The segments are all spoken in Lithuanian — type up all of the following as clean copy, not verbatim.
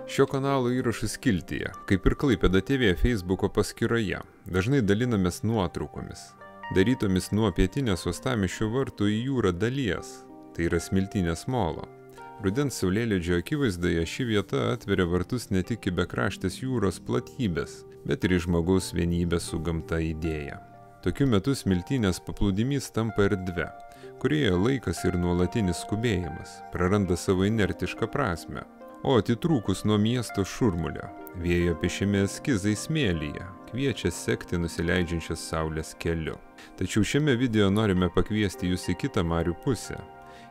Šio kanalo įrašų skiltyje, kaip ir Klaipėda TV Facebooko paskyroje, dažnai dalinamės nuotraukomis, darytomis nuo pietinės Uostamiesčio vartų į jūrą dalies, tai yra Smiltynės molo. Rudens saulėlydžio akivaizdoje ši vieta atveria vartus ne tik į bekraštės jūros platybės, bet ir į žmogaus vienybę su gamta idėją. Tokiu metu Smiltynės paplūdimys tampa erdve, kurioje laikas ir nuolatinis skubėjimas praranda savo inertišką prasme. O atitrūkus nuo miesto šurmulio, vėjo piešiami eskizai smėlyje kviečia sekti nusileidžiančios saulės keliu. Tačiau šiame video norime pakviesti jūs į kitą marių pusę,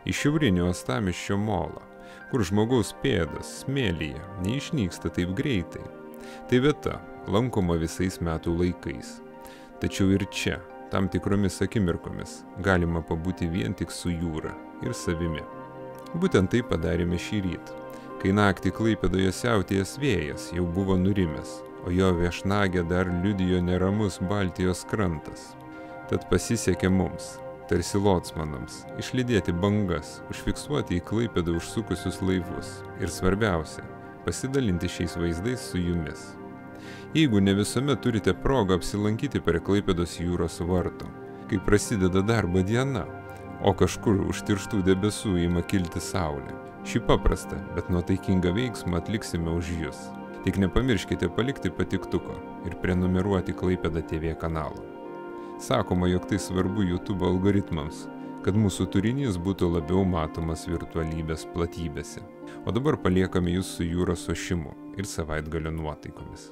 į šiaurinį Uostamiesčio molą, kur žmogaus pėdos smėlyje neišnyksta taip greitai. Tai vieta, lankoma visais metų laikais. Tačiau ir čia, tam tikromis akimirkomis, galima pabūti vien tik su jūra ir savimi. Būtent tai padarėme šį rytą, kai naktį Klaipėdoje siautėjęs vėjas jau buvo nurimęs, o jo viešnagę dar liudijo neramus Baltijos krantas. Tad pasisekė mums, tarsi locmanams, išlydėti bangas, užfiksuoti į Klaipėdą užsukusius laivus ir svarbiausia, pasidalinti šiais vaizdais su jumis. Jeigu ne visuomet turite progą apsilankyti prie Klaipėdos jūros vartų, kai prasideda darbo diena, o kažkur už tirštų debesų ima kilti saulė, šį paprastą, bet nuotaikingą veiksmą atliksime už jūs. Tik nepamirškite palikti patiktuko ir prenumeruoti Klaipėda TV kanalą. Sakoma, jog tai svarbu YouTube algoritmams, kad mūsų turinys būtų labiau matomas virtualybės platybėse. O dabar paliekame jūs su jūros ošimu ir savaitgalio nuotaikomis.